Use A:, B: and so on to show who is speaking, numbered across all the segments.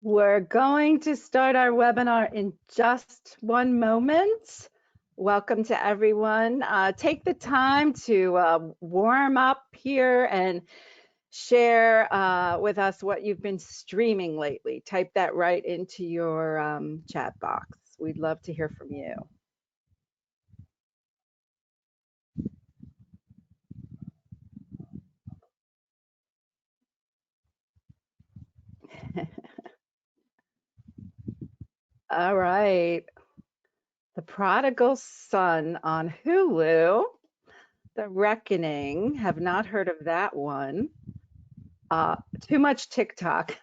A: We're going to start our webinar in just one moment. Welcome to everyone. Take the time to warm up here and share with us what you've been streaming lately. Type that right into your chat box. We'd love to hear from you. All right. The Prodigal Son on Hulu. The Reckoning. Have not heard of that one. Too much TikTok.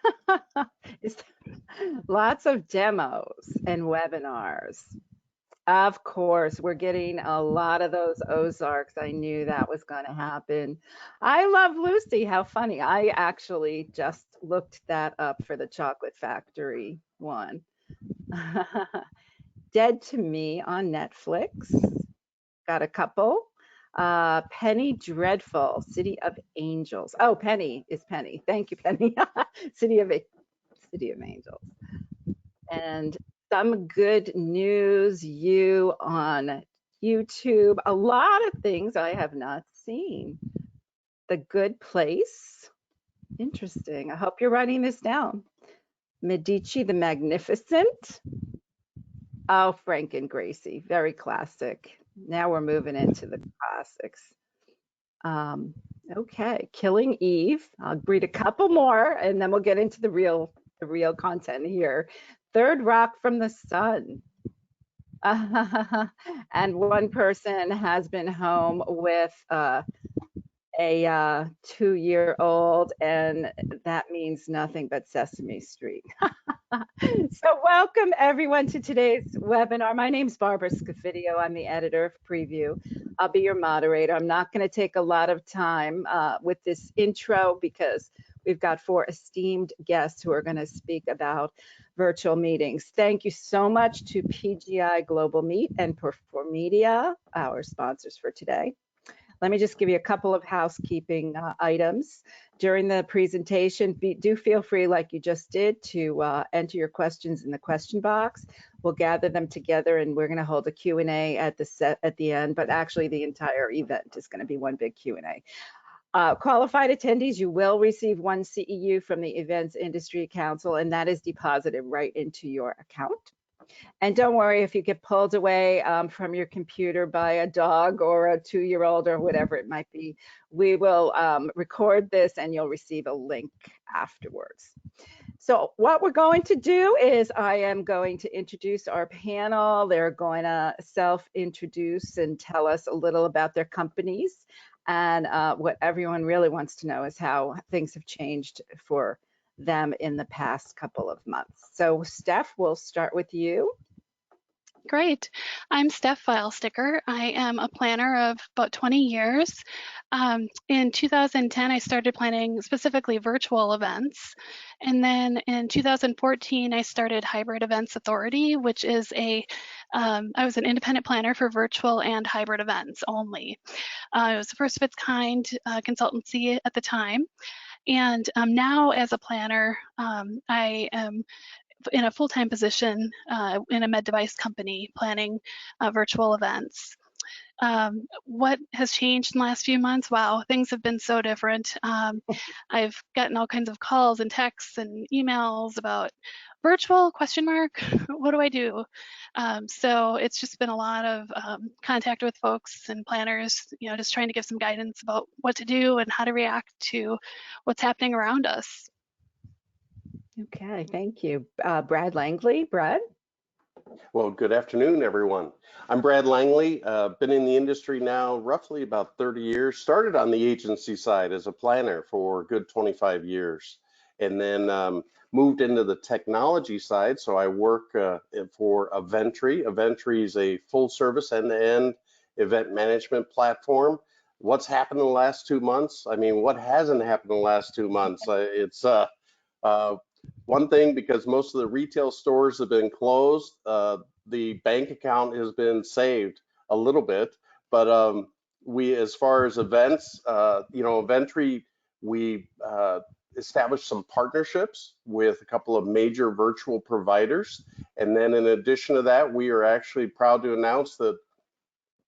A: Lots of demos and webinars. Of course, we're getting a lot of those Ozarks. I knew that was going to happen. I love Lucy. How funny. I actually just looked that up for the Chocolate Factory one. Dead to Me on Netflix. Got a couple. Penny Dreadful, City of Angels. Oh, Penny is Penny. Thank you, Penny. City of Angels. And Some Good News You on YouTube. A lot of things I have not seen. The Good Place. Interesting. I hope you're writing this down. Medici the Magnificent. Oh, Frank and Gracie. Very classic. Now we're moving into the classics. Okay, Killing Eve. I'll read a couple more and then we'll get into the real content here. Third Rock from the Sun. And one person has been home with a 2-year-old, and that means nothing but Sesame Street. So welcome everyone to today's webinar. My name is Barbara Scafidio. I'm the editor of Prevue. I'll be your moderator. I'm not going to take a lot of time with this intro because we've got 4 esteemed guests who are going to speak about virtual meetings. Thank you so much to PGI Global Meet and Perform Media, our sponsors for today. Let me just give you a couple of housekeeping items. During the presentation, do feel free, like you just did, to enter your questions in the question box. We'll gather them together and we're going to hold a Q&A at the end, but actually the entire event is going to be one big Q&A. Qualified attendees, you will receive 1 CEU from the Events Industry Council, and that is deposited right into your account. And don't worry if you get pulled away from your computer by a dog or a 2-year-old or whatever it might be. We will record this and you'll receive a link afterwards. So what we're going to do is I am going to introduce our panel. They're going to self-introduce and tell us a little about their companies. And what everyone really wants to know is how things have changed for them in the past couple of months. So Steph, we'll start with you.
B: Great. I'm Steph Filesticker. I am a planner of about 20 years. In 2010, I started planning specifically virtual events. And then in 2014, I started Hybrid Events Authority, which is I was an independent planner for virtual and hybrid events only. It was the first of its kind consultancy at the time. And now as a planner, I am in a full-time position in a med device company planning virtual events. What has changed in the last few months? Wow, things have been so different. I've gotten all kinds of calls and texts and emails about virtual ? What do I do? So it's just been a lot of contact with folks and planners, just trying to give some guidance about what to do and how to react to what's happening around us.
A: Okay, thank you. Brad Langley. Brad?
C: Well, good afternoon, everyone. I'm Brad Langley. Been in the industry now roughly about 30 years. Started on the agency side as a planner for a good 25 years, and then moved into the technology side. So I work for Eventry. Eventry is a full-service end-to-end event management platform. What's happened in the last 2 months? I mean, what hasn't happened in the last 2 months? It's one thing, because most of the retail stores have been closed, the bank account has been saved a little bit, but we, as far as events, Eventry, we established some partnerships with a couple of major virtual providers. And then in addition to that, we are actually proud to announce that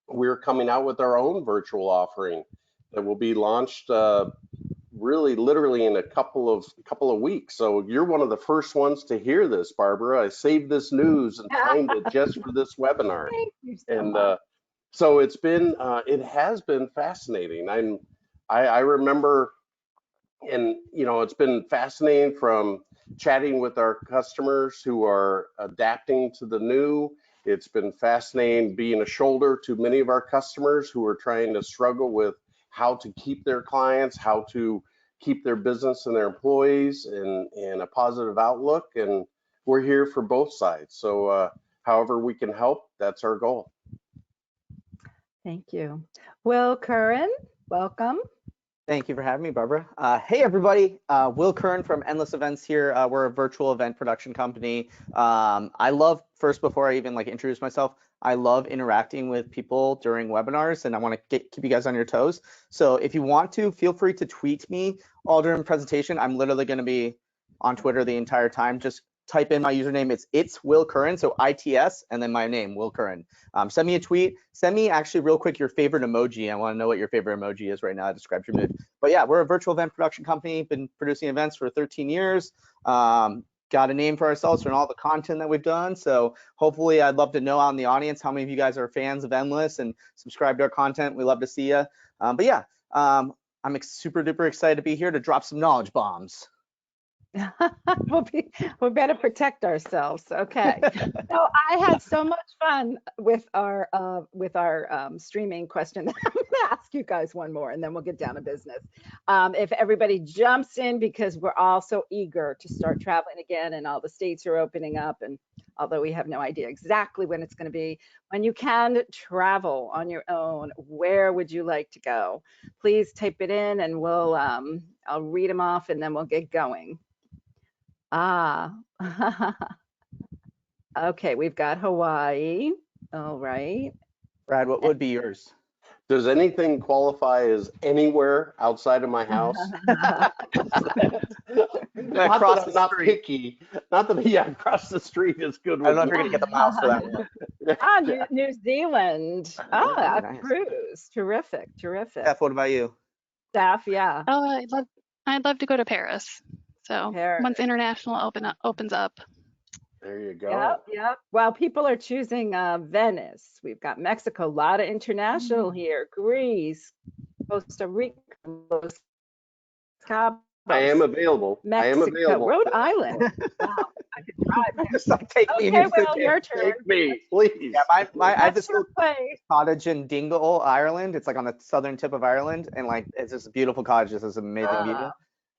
C: we're coming out with our own virtual offering that will be launched really literally in a couple of weeks. So you're one of the first ones to hear this, Barbara. I saved this news and timed it just for this webinar.
A: Thank you so
C: And
A: much.
C: so it has been fascinating. I remember, and it's been fascinating from chatting with our customers who are adapting to the new. It's been fascinating being a shoulder to many of our customers who are trying to struggle with how to keep their clients, how to keep their business and their employees in a positive outlook. And we're here for both sides. So however we can help, that's our goal.
A: Thank you. Will Curran, welcome.
D: Thank you for having me, Barbara. Hey, everybody. Will Curran from Endless Events here. We're a virtual event production company. I love, first, before I even introduce myself, I love interacting with people during webinars, and I want to keep you guys on your toes. So if you want to, feel free to tweet me all during the presentation. I'm literally going to be on Twitter the entire time. Just type in my username. It's Will Curran, so ITS, and then my name, Will Curran. Send me a tweet. Send me actually real quick your favorite emoji. I want to know what your favorite emoji is right now. It describes your mood. But yeah, we're a virtual event production company. Been producing events for 13 years. Got a name for ourselves from all the content that we've done. So hopefully, I'd love to know out in the audience how many of you guys are fans of Endless and subscribe to our content. We love to see you. But yeah, I'm super duper excited to be here to drop some knowledge bombs.
A: We better protect ourselves. Okay. So I had so much fun with our streaming question. I'm gonna ask you guys one more, and then we'll get down to business. If everybody jumps in, because we're all so eager to start traveling again, and all the states are opening up, and although we have no idea exactly when it's going to be, when you can travel on your own, where would you like to go? Please type it in, and we'll I'll read them off, and then we'll get going. Okay, we've got Hawaii. All right.
D: Brad, what would be yours?
C: Does anything qualify as anywhere outside of my house? Not picky. Not that, yeah, across the street is good.
D: I don't know if you're gonna get the mouse for that one.
A: New Zealand.
D: Nice.
A: A cruise. Terrific.
D: Steph, what about you?
A: Steph, yeah.
B: Oh, I'd love to go to Paris. So
A: Paris.
B: once international opens up.
C: There you go.
A: Yep. Well, people are choosing Venice. We've got Mexico, a lot of international here. Greece, Costa Rica, Los Cabos,
C: I am available.
A: Mexico, Rhode Island. Wow, I could drive.
D: Just take me.
A: Okay, well, your turn.
C: Take me, please.
D: Yeah, I have this
A: your place.
D: cottage in Dingle, Ireland. It's on the southern tip of Ireland, and it's just a beautiful cottage. This is an amazing view.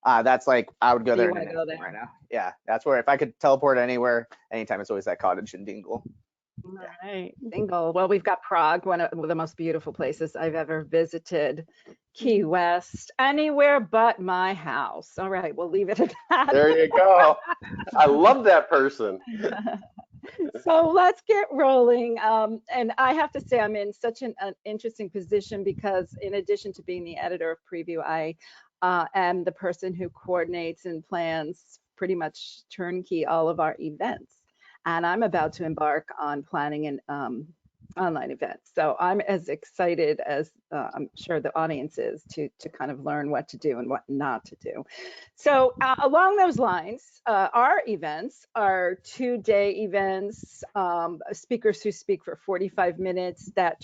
D: That's I would go there right now. Yeah, that's where if I could teleport anywhere, anytime, it's always that cottage in Dingle.
A: All right, Dingle. Well, we've got Prague, one of the most beautiful places I've ever visited. Key West, anywhere but my house. All right, we'll leave it at that.
C: There you go. I love that person.
A: So let's get rolling. And I have to say, I'm in such an interesting position because in addition to being the editor of Prevue, I am the person who coordinates and plans pretty much turnkey all of our events. And I'm about to embark on planning an online event. So I'm as excited as I'm sure the audience is to kind of learn what to do and what not to do. So along those lines, our events are 2-day events, speakers who speak for 45 minutes, that,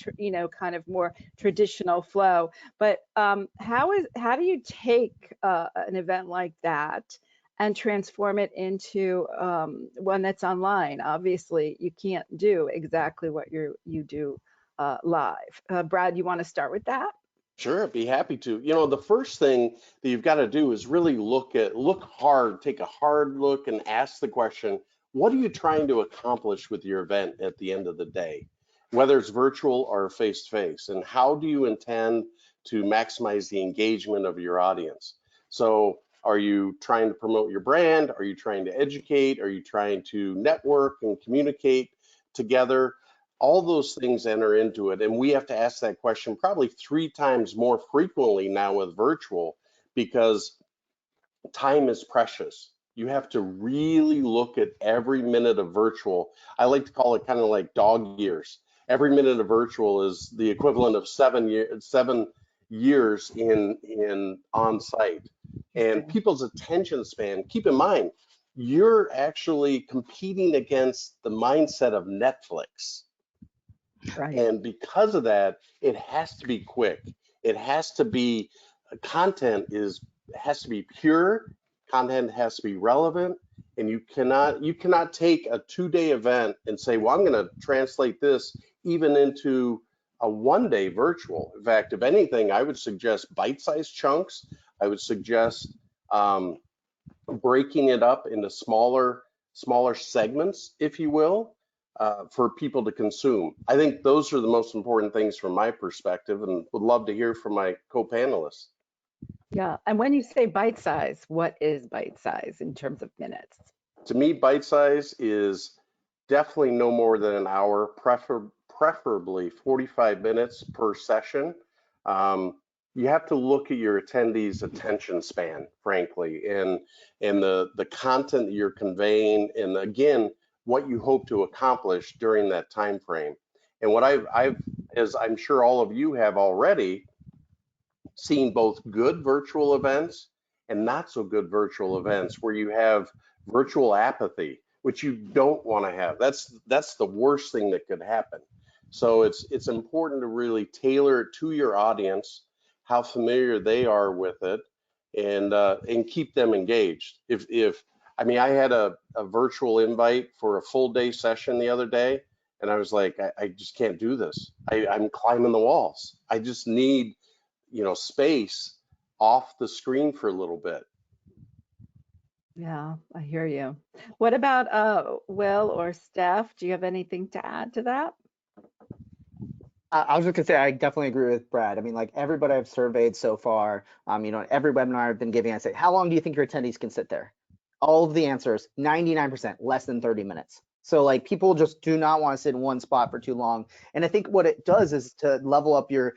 A: kind of more traditional flow. But how do you take an event like that and transform it into one that's online? Obviously, you can't do exactly what you do live. Brad, you want to start with that?
C: Sure, I'd be happy to. The first thing that you've got to do is really look hard, take a hard look and ask the question, what are you trying to accomplish with your event at the end of the day, whether it's virtual or face-to-face, and how do you intend to maximize the engagement of your audience? So are you trying to promote your brand? Are you trying to educate? Are you trying to network and communicate together? All those things enter into it. And we have to ask that question probably 3 times more frequently now with virtual, because time is precious. You have to really look at every minute of virtual. I like to call it kind of like dog years. Every minute of virtual is the equivalent of 7 years in on site. And
A: Interesting.
C: people's attention span, keep in mind, you're actually competing against the mindset of Netflix.
A: Right.
C: And because of that, it has to be quick. It has to be content is has to be pure, content has to be relevant, and you cannot take a 2-day event and say, well, I'm going to translate this even into a 1-day virtual. In fact, if anything, I would suggest bite-sized chunks. I would suggest breaking it up into smaller segments, if you will, for people to consume. I think those are the most important things from my perspective, and would love to hear from my co-panelists.
A: Yeah. And when you say bite size, what is bite size in terms of minutes?
C: To me, bite size is definitely no more than an hour, preferably 45 minutes per session. You have to look at your attendees' attention span, frankly, and the content that you're conveying, and again, what you hope to accomplish during that time frame. And what I've, as I'm sure all of you have already, seen both good virtual events and not so good virtual events where you have virtual apathy, which you don't want to have. That's the worst thing that could happen. So it's important to really tailor it to your audience, how familiar they are with it, and keep them engaged. If I mean, I had a virtual invite for a full day session the other day, and I was like, I just can't do this. I'm climbing the walls. I just need space off the screen for a little bit.
A: Yeah, I hear you. What about Will or Steph? Do you have anything to add to that?
D: I was just gonna say I definitely agree with Brad. I mean, like everybody I've surveyed so far, every webinar I've been giving, I say, how long do you think your attendees can sit there? All of the answers, 99%, less than 30 minutes. So like people just do not want to sit in one spot for too long. And I think what it does is to level up your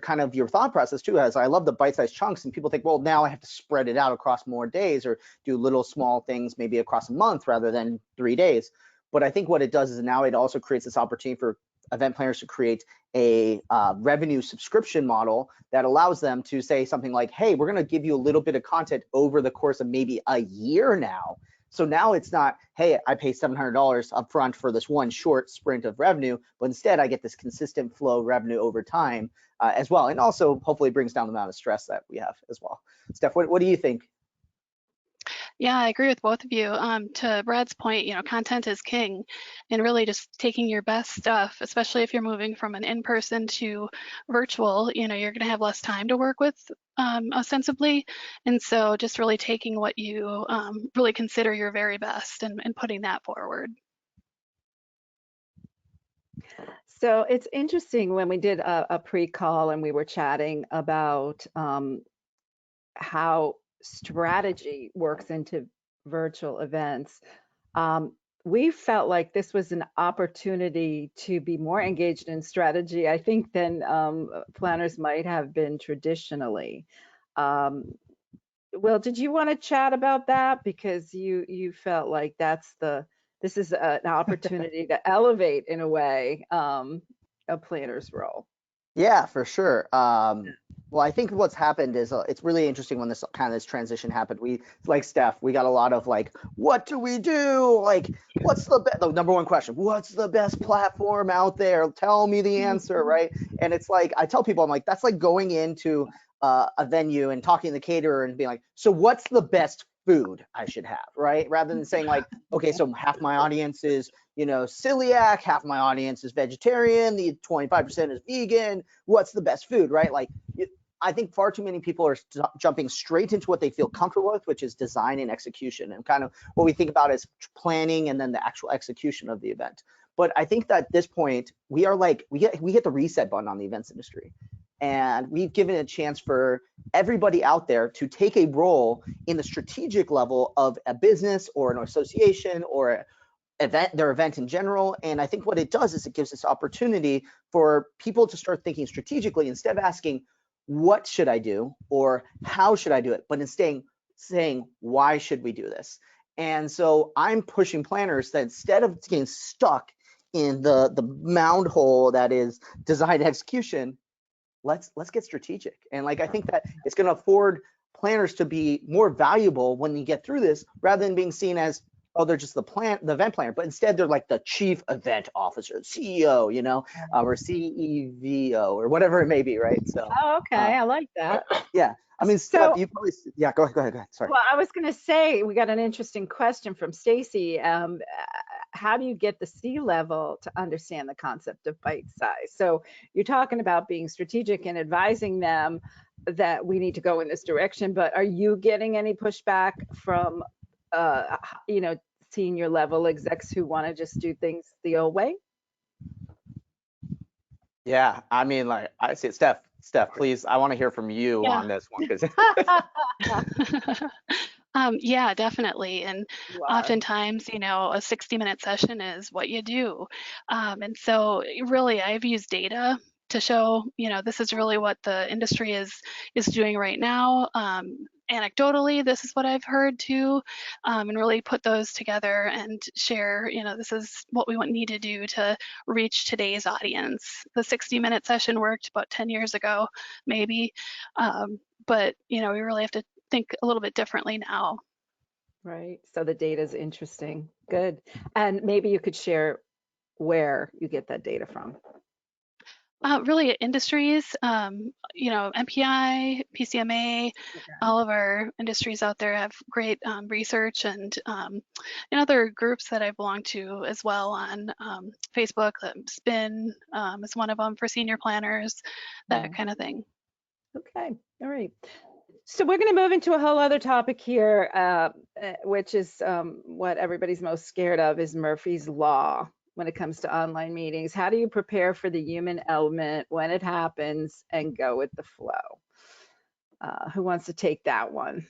D: kind of your thought process too. As I love the bite-sized chunks, and people think, well, now I have to spread it out across more days or do little small things maybe across a month rather than 3 days. But I think what it does is now it also creates this opportunity for event planners to create a revenue subscription model that allows them to say something like, hey, we're going to give you a little bit of content over the course of maybe a year now. So now it's not, hey, I pay $700 upfront for this one short sprint of revenue, but instead I get this consistent flow of revenue over time as well. And also hopefully brings down the amount of stress that we have as well. Steph, what do you think?
B: Yeah, I agree with both of you. To Brad's point, content is king, and really just taking your best stuff, especially if you're moving from an in-person to virtual, you're going to have less time to work with ostensibly. And so just really taking what you really consider your very best and putting that forward.
A: So it's interesting when we did a pre-call and we were chatting about how strategy works into virtual events. We felt like this was an opportunity to be more engaged in strategy, I think, than planners might have been traditionally. Will, did you want to chat about that? Because you felt like this is an opportunity to elevate in a way a planner's role.
D: Yeah, for sure. Well, I think what's happened is it's really interesting when this transition happened. We, like Steph, we got a lot of like, what do we do? Like, what's the number one question? What's the best platform out there? Tell me the answer, right? And it's like, I tell people, I'm like, that's like going into a venue and talking to the caterer and being like, so what's the best food I should have, right? Rather than saying like, okay, so half my audience is, celiac, half my audience is vegetarian, the 25% is vegan. What's the best food, right? Like, I think far too many people are jumping straight into what they feel comfortable with, which is design and execution, and kind of what we think about as planning and then the actual execution of the event. But I think that at this point, we are like, we hit the reset button on the events industry. And we've given a chance for everybody out there to take a role in the strategic level of a business or an association or their event in general. And I think what it does is it gives this opportunity for people to start thinking strategically instead of asking, what should I do or how should I do it? But instead saying, why should we do this? And so I'm pushing planners that instead of getting stuck in the mound hole that is design execution, let's get strategic. And like I think that it's going to afford planners to be more valuable when you get through this, rather than being seen as, oh, they're just the event planner, but instead they're like the chief event officer, CEO, you know, or CEVO or whatever it may be, right? So
A: Oh, okay, I like that.
D: yeah, I mean, Steph,
A: So,
D: you probably, yeah, go ahead. Sorry.
A: well, I was going to say we got an interesting question from Stacy. How do you get the C-level to understand the concept of bite size? So you're talking about being strategic and advising them that we need to go in this direction, but are you getting any pushback from, you know, senior level execs who want to just do things the old way?
D: Yeah, I mean, like I say, Steph, please, I want to hear from you
B: Yeah.
D: on this one, because
B: Yeah, definitely. And
A: You are.
B: oftentimes, a 60-minute session is what you do. And so really, I've used data to show, this is really what the industry is doing right now. Anecdotally, this is what I've heard too, and really put those together and share, this is what we need to do to reach today's audience. The 60-minute session worked about 10 years ago, maybe. But, we really have to think a little bit differently now.
A: Right. So the data is interesting. Good. And maybe you could share where you get that data from.
B: Really, industries, MPI, PCMA,
A: Okay.
B: all of our industries out there have great research, and other groups that I belong to as well on Facebook. Spin is one of them for senior planners, that kind of thing.
A: Okay. All right. So we're going to move into a whole other topic here, which is what everybody's most scared of is Murphy's Law when it comes to online meetings. How do you prepare for the human element when it happens and go with the flow? Who wants to take that one?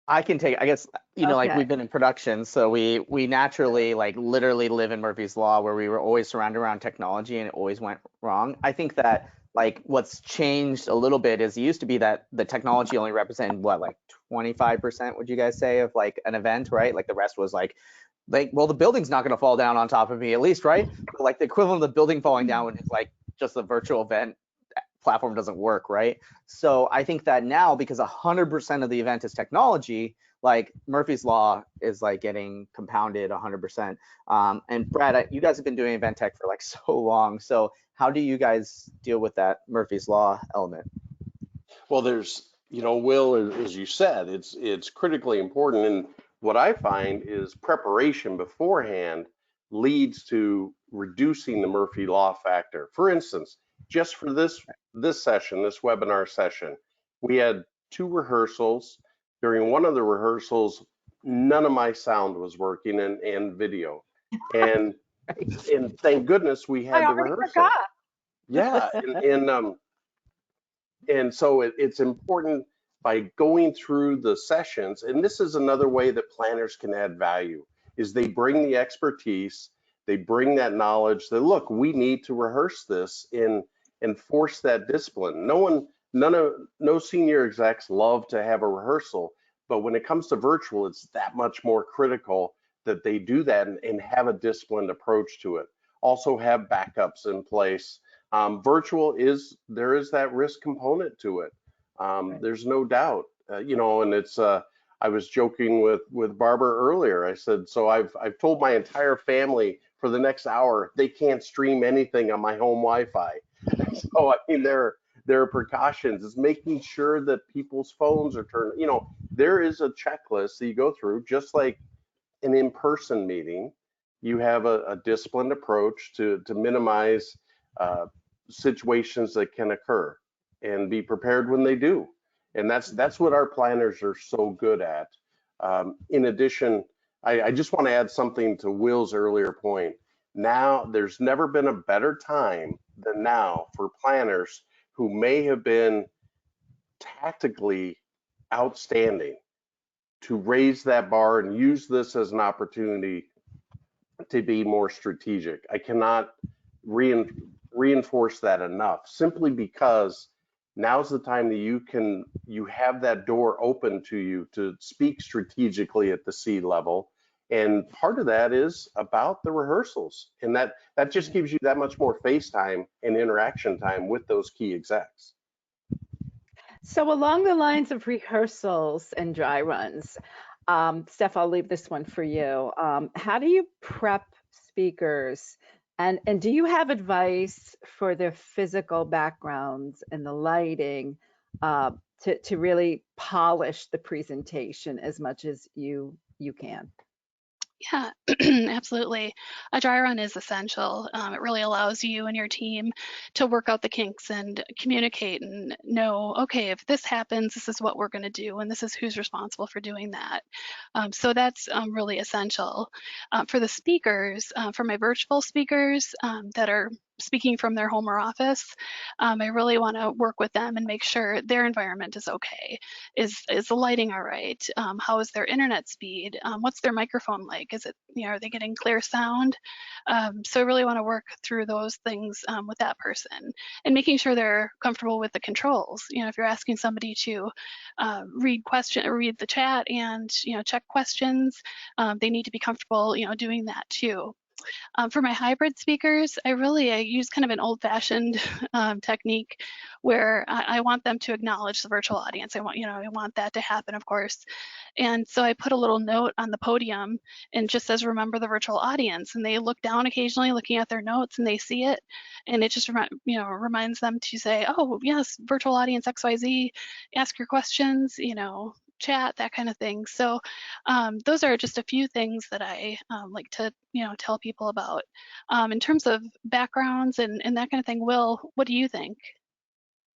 D: I can take, I guess, like
A: Okay.
D: we've been in production, so we naturally like literally live in Murphy's Law, where we were always surrounded around technology and it always went wrong. I think that like what's changed a little bit is it used to be that the technology only represented what, like 25%, would you guys say, of like an event, right? Like the rest was like, well, the building's not going to fall down on top of me, at least, right? But like the equivalent of the building falling down when it's like just a virtual event platform doesn't work, right? So I think that now, because 100% of the event is technology, like Murphy's Law is like getting compounded 100%. And Brad, you guys have been doing event tech for like so long. So how do you guys deal with that Murphy's Law element?
C: Well, there's, Will, as you said, it's critically important. And what I find is preparation beforehand leads to reducing the Murphy Law factor. For instance, just for this session, this webinar session, we had 2 rehearsals. During one of the rehearsals, none of my sound was working and video. And thank goodness we had
A: I
C: the
A: already
C: rehearsal.
A: forgot.
C: Yeah, and so it's important by going through the sessions, and this is another way that planners can add value, is they bring the expertise, they bring that knowledge that, look, we need to rehearse this and force that discipline. No senior execs love to have a rehearsal, but when it comes to virtual, it's that much more critical that they do that and have a disciplined approach to it. Also have backups in place. There is that risk component to it. There's no doubt, and it's, I was joking with Barbara earlier. I said, so I've told my entire family for the next hour, they can't stream anything on my home Wi-Fi. So, I mean, there are precautions. It's making sure that people's phones are turned, there is a checklist that you go through, just like an in-person meeting. You have a disciplined approach to minimize situations that can occur and be prepared when they do. And that's what our planners are so good at. In addition, I just want to add something to Will's earlier point. Now, there's never been a better time than now for planners who may have been tactically outstanding to raise that bar and use this as an opportunity to be more strategic. I cannot reinforce that enough, simply because now's the time that you have that door open to you to speak strategically at the C level. And part of that is about the rehearsals, and that just gives you that much more face time and interaction time with those key execs.
A: So along the lines of rehearsals and dry runs, Steph, I'll leave this one for you. How do you prep speakers? And do you have advice for their physical backgrounds and the lighting to really polish the presentation as much as you can?
B: Yeah, absolutely. A dry run is essential. It really allows you and your team to work out the kinks and communicate and know, okay, if this happens, this is what we're going to do, and this is who's responsible for doing that. So that's really essential. For the speakers, for my virtual speakers that are speaking from their home or office, I really want to work with them and make sure their environment is okay. Is the lighting all right? How is their internet speed? What's their microphone like? Is it, are they getting clear sound? So I really want to work through those things with that person and making sure they're comfortable with the controls. If you're asking somebody to read the chat and check questions, they need to be comfortable doing that too. For my hybrid speakers, I use kind of an old-fashioned technique where I want them to acknowledge the virtual audience. I want that to happen, of course. And so I put a little note on the podium and just says, remember the virtual audience. And they look down occasionally looking at their notes and they see it. And it just reminds them to say, oh, yes, virtual audience XYZ, ask your questions, chat, that kind of thing. So those are just a few things that I like to tell people about. In terms of backgrounds and that kind of thing, Will, what do you think?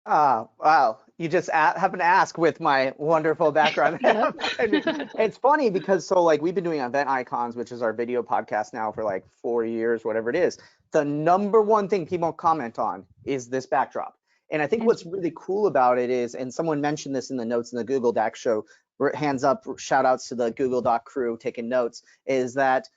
D: Wow. You just happen to ask with my wonderful background. It's funny because like we've been doing Event Icons, which is our video podcast now for like 4 years, whatever it is. The number one thing people comment on is this backdrop. And I think what's really cool about it is, and someone mentioned this in the notes in the Google Doc show, hands up, shout outs to the Google Doc crew taking notes, is that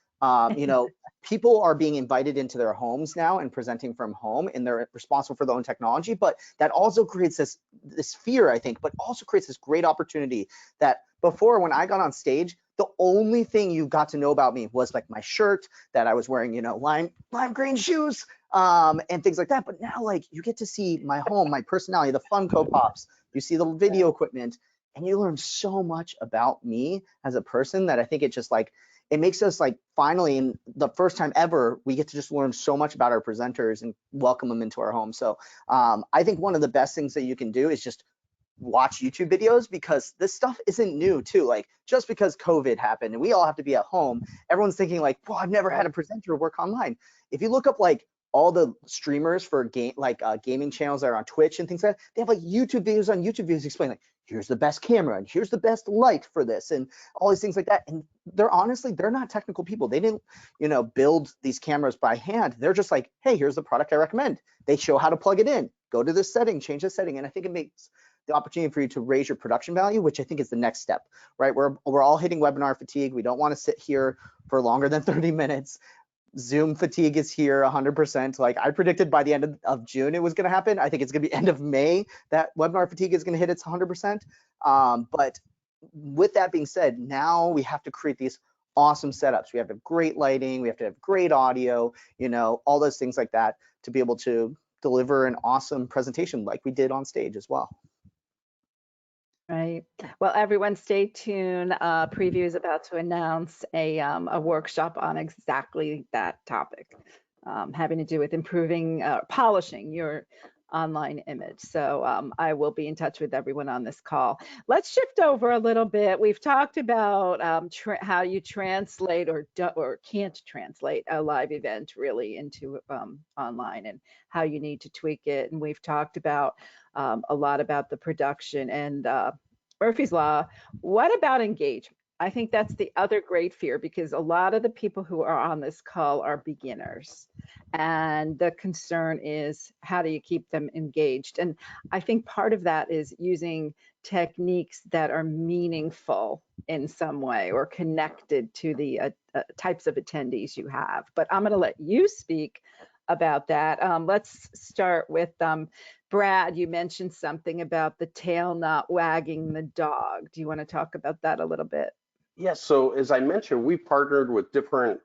D: people are being invited into their homes now and presenting from home, and they're responsible for their own technology. But that also creates this fear, I think, but also creates this great opportunity that before, when I got on stage, the only thing you got to know about me was like my shirt, that I was wearing, lime green shoes, and things like that. But now, like, you get to see my home, my personality, the Funko Pops, you see the video equipment, and you learn so much about me as a person that I think it makes us like finally, in the first time ever, we get to just learn so much about our presenters and welcome them into our home. So I think one of the best things that you can do is just watch YouTube videos, because this stuff isn't new too. Like, just because COVID happened and we all have to be at home, everyone's thinking like, well, I've never had a presenter work online. If you look up like all the streamers for gaming channels that are on Twitch and things like that, they have like YouTube videos on YouTube videos explaining like, here's the best camera and here's the best light for this and all these things like that. And they're not technical people. They didn't, build these cameras by hand. They're just like, hey, here's the product I recommend. They show how to plug it in, go to this setting, change the setting. And I think it makes the opportunity for you to raise your production value, which I think is the next step, right? We're all hitting webinar fatigue. We don't want to sit here for longer than 30 minutes. Zoom fatigue is here 100%. Like I predicted by the end of June it was going to happen. I think it's going to be end of May that webinar fatigue is going to hit its 100%. But with that being said, now we have to create these awesome setups. We have to have great lighting. We have to have great audio, all those things like that to be able to deliver an awesome presentation like we did on stage as well.
A: Right. Well, everyone stay tuned. Prevue is about to announce a workshop on exactly that topic, having to do with improving, polishing your online image. So I will be in touch with everyone on this call. Let's shift over a little bit. We've talked about how you translate or can't translate a live event really into online, and how you need to tweak it. And we've talked about a lot about the production and Murphy's Law. What about engagement? I think that's the other great fear, because a lot of the people who are on this call are beginners. And the concern is, how do you keep them engaged? And I think part of that is using techniques that are meaningful in some way or connected to the types of attendees you have. But I'm going to let you speak about that. Let's start with Brad. You mentioned something about the tail not wagging the dog. Do you want to talk about that a little bit?
C: Yes, so as I mentioned, we partnered with different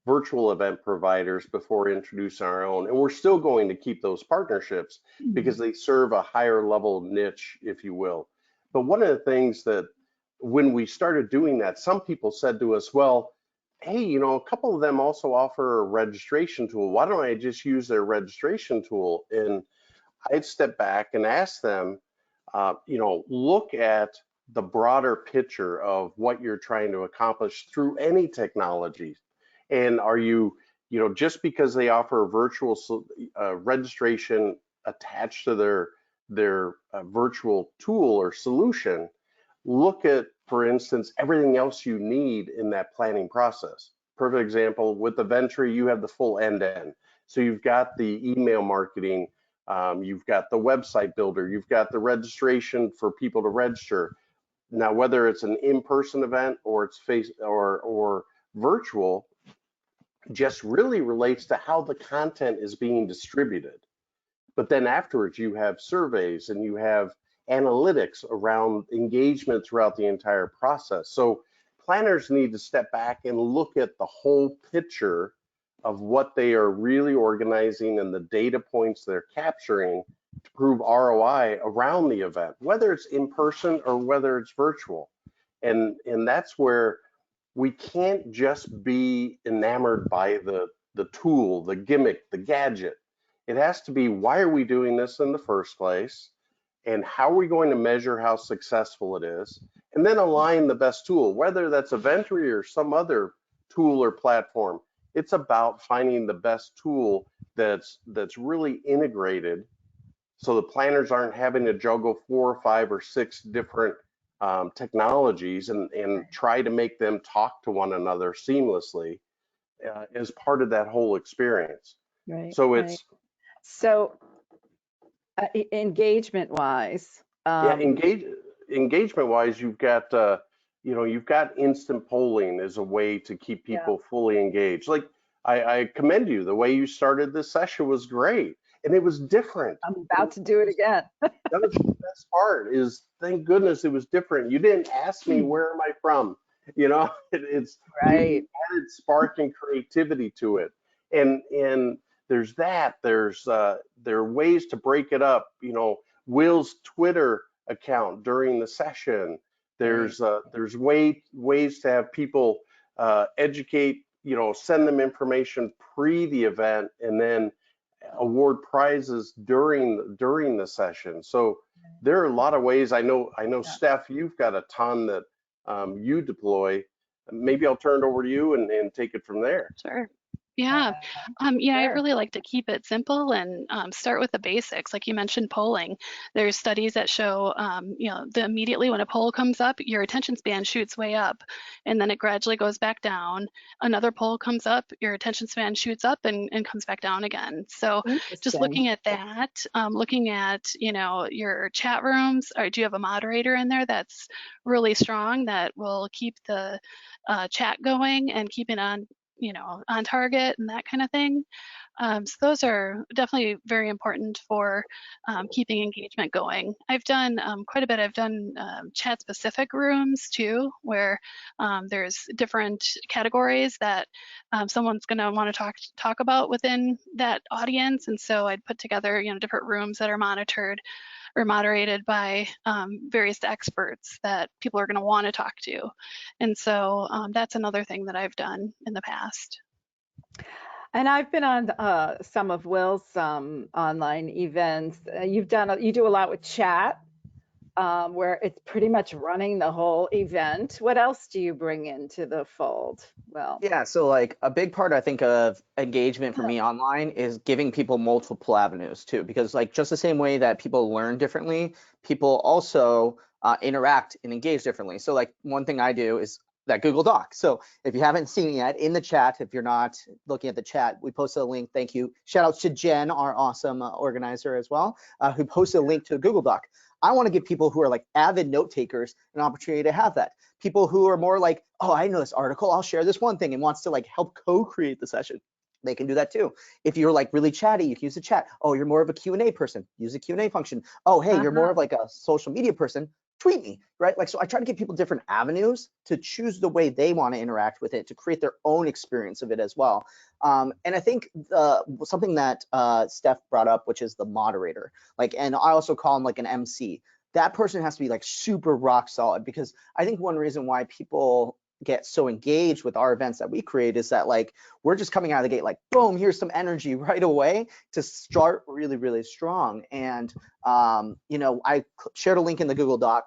C: virtual event providers before introducing our own, and we're still going to keep those partnerships because they serve a higher level niche, if you will. But one of the things that when we started doing that, some people said to us, well, hey, you know, a couple of them also offer a registration tool. Why don't I just use their registration tool? And I'd step back and ask them, you know, look at the broader picture of what you're trying to accomplish through any technology. And are you, you know, just because they offer a virtual registration attached to their virtual tool or solution, look at, for instance, everything else you need in that planning process. Perfect example, with the Venture, you have the full end-to-end. So you've got the email marketing, you've got the website builder, you've got the registration for people to register. Now, whether it's an in-person event or it's or virtual, just really relates to how the content is being distributed. But then afterwards, you have surveys and you have analytics around engagement throughout the entire process. So planners need to step back and look at the whole picture of what they are really organizing and the data points they're capturing to prove ROI around the event, whether it's in person or whether it's virtual. And that's where we can't just be enamored by the tool, the gimmick, the gadget. It has to be, why are we doing this in the first place? And how are we going to measure how successful it is? And then align the best tool, whether that's Eventry or some other tool or platform. It's about finding the best tool that's really integrated, so the planners aren't having to juggle 4 or 5 or 6 different technologies and try to make them talk to one another seamlessly as part of that whole experience.
A: Right.
C: So
A: right.
C: it's
A: So engagement wise,
C: yeah, engagement wise, you've got you know, you've got instant polling as a way to keep
A: yeah,
C: people fully engaged. Like I commend you. The way you started this session was great, and it was different.
A: I'm about to do it again.
C: That was the best part, is thank goodness it was different. You didn't ask me where am I from, you know. It's
A: Right.
C: you added spark and creativity to it, and there's that. There are ways to break it up. You know, Will's Twitter account during the session. There's ways to have people educate. You know, send them information pre the event, and then award prizes during the session. So there are a lot of ways. I know,
A: Yeah.
C: Steph, you've got a ton that you deploy. Maybe I'll turn it over to you and take it from there.
B: Sure. Yeah. I
A: Sure.
B: really like to keep it simple and start with the basics. Like you mentioned, polling. There's studies that show, immediately when a poll comes up, your attention span shoots way up, and then it gradually goes back down. Another poll comes up, your attention span shoots up and comes back down again. So just
A: Interesting.
B: looking at that, looking at, your chat rooms, or do you have a moderator in there that's really strong that will keep the chat going and keep it on on target and that kind of thing. So those are definitely very important for keeping engagement going. I've done quite a bit. I've done chat-specific rooms too, where there's different categories that someone's going to want to talk about within that audience, and so I'd put together different rooms that are monitored or moderated by various experts that people are going to want to talk to. And so that's another thing that I've done in the past.
A: And I've been on some of Will's online events. You do a lot with chat, where it's pretty much running the whole event. What else do you bring into the fold? Well,
D: Yeah, so like a big part I think of engagement for me online is giving people multiple avenues too, because like just the same way that people learn differently, people also interact and engage differently. So like one thing I do is that Google Doc. So if you haven't seen it yet, in the chat, if you're not looking at the chat, we posted a link. Thank you. Shout out to Jen, our awesome organizer as well, who posted a link to a Google Doc. I want to give people who are like avid note takers an opportunity to have that. People who are more like, oh, I know this article, I'll share this one thing, and wants to like help co-create the session. They can do that too. If you're like really chatty, you can use the chat. Oh, you're more of a Q&A person, use the Q&A function. Oh, hey, you're more of like a social media person, tweet me, right? Like, so I try to give people different avenues to choose the way they want to interact with it, to create their own experience of it as well. And I think something that Steph brought up, which is the moderator, like, and I also call him like an MC. That person has to be like super rock solid, because I think one reason why people get so engaged with our events that we create is that like we're just coming out of the gate like boom, here's some energy right away to start really, really strong. And you know, I shared a link in the Google Doc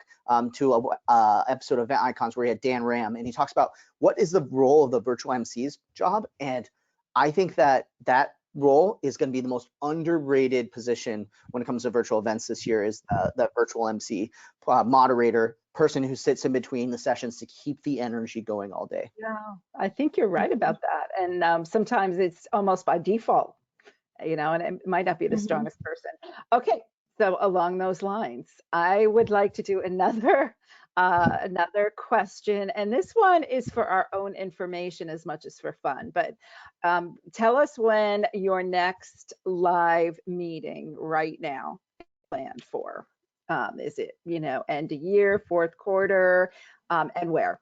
D: to a episode of Event Icons where he had Dan Ram, and he talks about what is the role of the virtual MC's job. And I think that that role is going to be the most underrated position when it comes to virtual events this year, is the virtual MC, moderator, person who sits in between the sessions to keep the energy going all day.
A: Yeah, I think you're right about that. And sometimes it's almost by default, you know, and it might not be the strongest person. Okay, so along those lines, I would like to do another another question, and this one is for our own information as much as for fun. But tell us when your next live meeting right now is planned for. Is it, you know, end of year, fourth quarter, and where?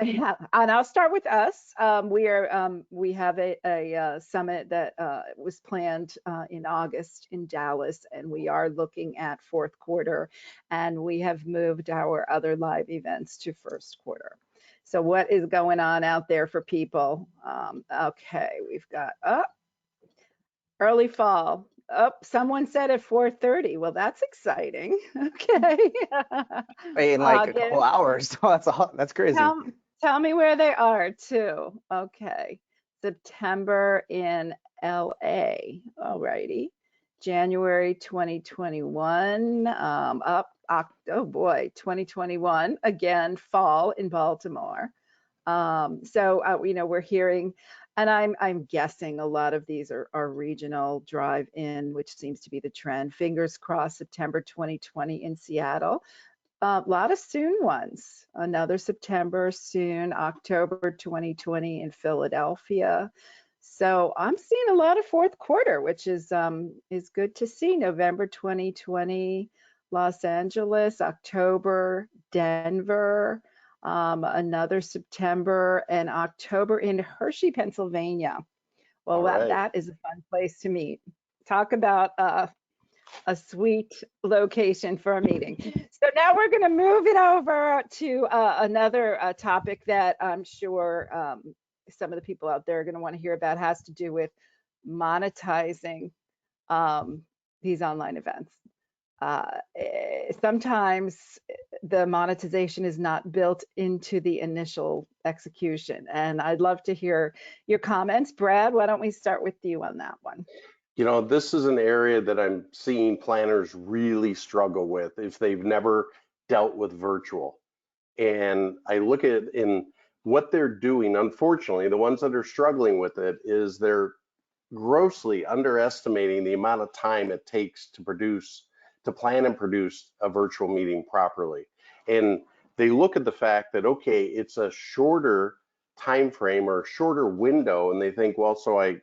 A: Yeah, and I'll start with us. We have a summit that was planned in August in Dallas, and we are looking at fourth quarter, and we have moved our other live events to first quarter. So what is going on out there for people? Okay, we've got early fall. Oh, someone said at 4:30. Well, that's exciting. Okay.
D: In like a couple hours. That's crazy.
A: Tell me where they are too. Okay. September in LA. Alrighty. January 2021. Oh boy, 2021. Again, fall in Baltimore. So you know, we're hearing, and I'm guessing a lot of these are regional drive-in, which seems to be the trend. Fingers crossed, September 2020 in Seattle. A lot of soon ones. Another September soon, October 2020 in Philadelphia. So I'm seeing a lot of fourth quarter, which is good to see. November 2020, Los Angeles, October, Denver. Another September and October in Hershey, Pennsylvania. Well, that is a fun place to meet. Talk about a sweet location for a meeting. So now we're going to move it over to another topic that I'm sure some of the people out there are going to want to hear about. Has to do with monetizing these online events. Sometimes the monetization is not built into the initial execution, and I'd love to hear your comments. Brad, why don't we start with you on that one?
C: You know, this is an area that I'm seeing planners really struggle with if they've never dealt with virtual. And I look at in what they're doing, unfortunately, the ones that are struggling with it is they're grossly underestimating the amount of time it takes to plan and produce a virtual meeting properly. And they look at the fact that, okay, it's a shorter time frame or a shorter window, and they think, well, so I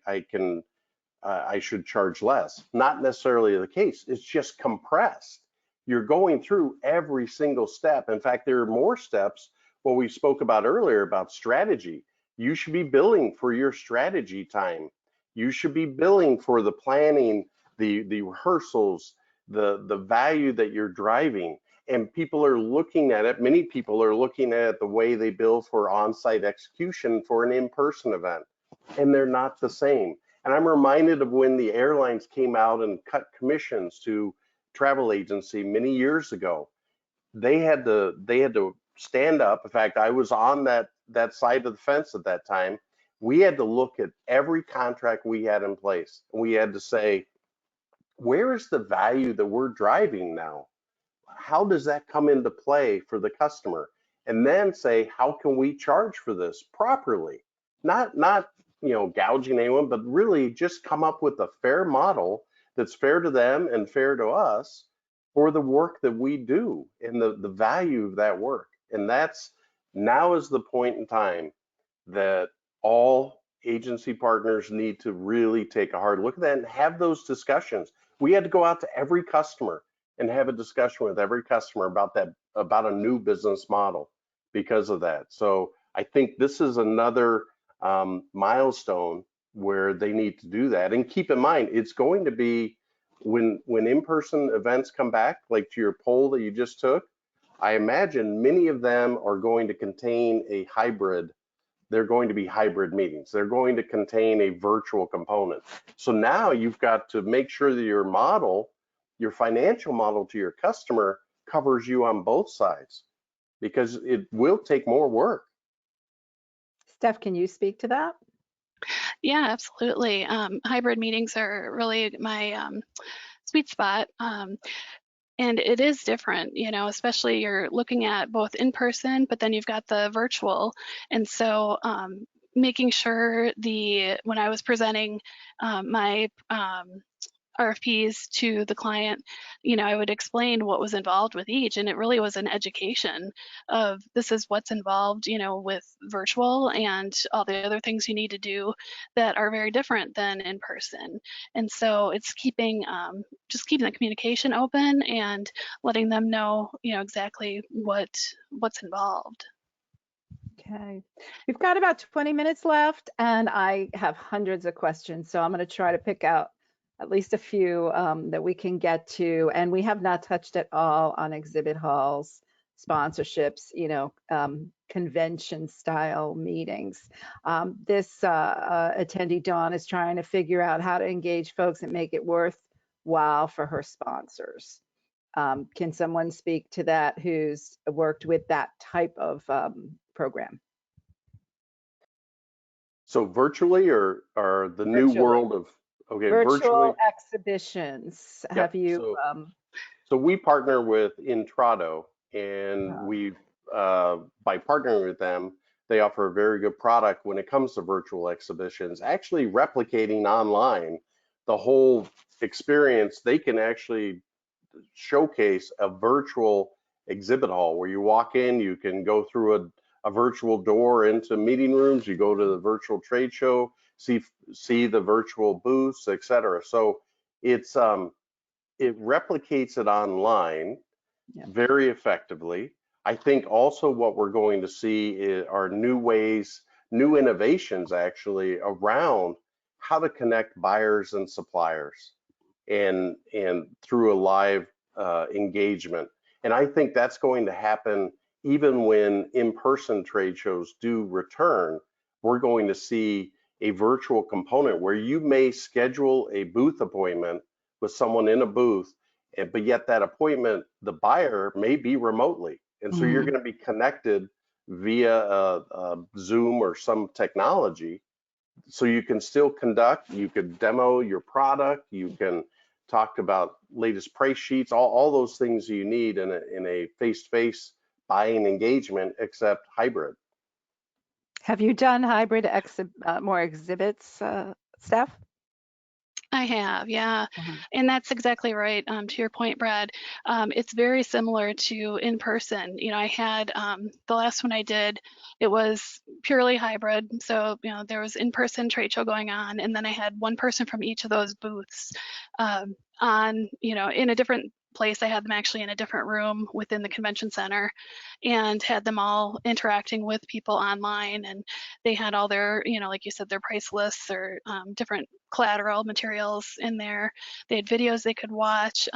C: should charge less. Not necessarily the case. It's just compressed. You're going through every single step. In fact, there are more steps. What we spoke about earlier about strategy. You should be billing for your strategy time. You should be billing for the planning, the rehearsals, the value that you're driving. And people are looking at it. Many people are looking at the way they bill for on-site execution for an in-person event, and they're not the same. And I'm reminded of when the airlines came out and cut commissions to travel agency many years ago. They had to stand up. In fact, I was on that side of the fence at that time. We had to look at every contract we had in place. We had to say, where is the value that we're driving now? How does that come into play for the customer? And then say, how can we charge for this properly? Not you know, gouging anyone, but really just come up with a fair model that's fair to them and fair to us for the work that we do and the value of that work. And that's now is the point in time that all agency partners need to really take a hard look at that and have those discussions. We had to go out to every customer and have a discussion with every customer about that, about a new business model because of that. So I think this is another milestone where they need to do that. And keep in mind, it's going to be when in-person events come back, like to your poll that you just took, I imagine many of them are going to contain a hybrid. They're going to be hybrid meetings. They're going to contain a virtual component. So now you've got to make sure that your model, your financial model to your customer covers you on both sides, because it will take more work.
A: Steph, can you speak to that?
B: Yeah, absolutely. Hybrid meetings are really my sweet spot. And it is different, you know, especially you're looking at both in person, but then you've got the virtual. And so making sure when I was presenting my RFPs to the client, you know, I would explain what was involved with each, and it really was an education of this is what's involved, you know, with virtual and all the other things you need to do that are very different than in person. And so it's keeping just keeping the communication open and letting them know, you know, exactly what's involved.
A: Okay, we've got about 20 minutes left, and I have hundreds of questions, so I'm going to try to pick out at least a few that we can get to. And we have not touched at all on exhibit halls, sponsorships, you know, convention style meetings. This attendee, Dawn, is trying to figure out how to engage folks and make it worthwhile for her sponsors. Can someone speak to that who's worked with that type of program?
C: So virtually or the new
A: Virtually.
C: world of, okay,
A: Virtual
C: virtually.
A: exhibitions.
C: Yep.
A: Have you?
C: So we partner with Intrado, and we've by partnering with them, they offer a very good product when it comes to virtual exhibitions. Actually replicating online the whole experience, they can actually showcase a virtual exhibit hall where you walk in, you can go through a virtual door into meeting rooms, you go to the virtual trade show, see the virtual booths, etc. So it's it replicates it online very effectively. I think also what we're going to see are new ways, new innovations actually around how to connect buyers and suppliers and through a live engagement. And I think that's going to happen even when in-person trade shows do return. We're going to see a virtual component where you may schedule a booth appointment with someone in a booth, but yet that appointment, the buyer may be remotely. And so you're going to be connected via Zoom or some technology. So you can still conduct, you could demo your product, you can talk about latest price sheets, all those things you need in a face-to-face buying engagement, except hybrid.
A: Have you done hybrid more exhibits, Steph?
B: I have, yeah. And that's exactly right. To your point, Brad, it's very similar to in person. You know, I had the last one I did, it was purely hybrid. So, you know, there was in-person trade show going on, and then I had one person from each of those booths on, you know, in a different place. I had them actually in a different room within the convention center and had them all interacting with people online, and they had all their, you know, like you said, their price lists or different collateral materials in there. They had videos they could watch.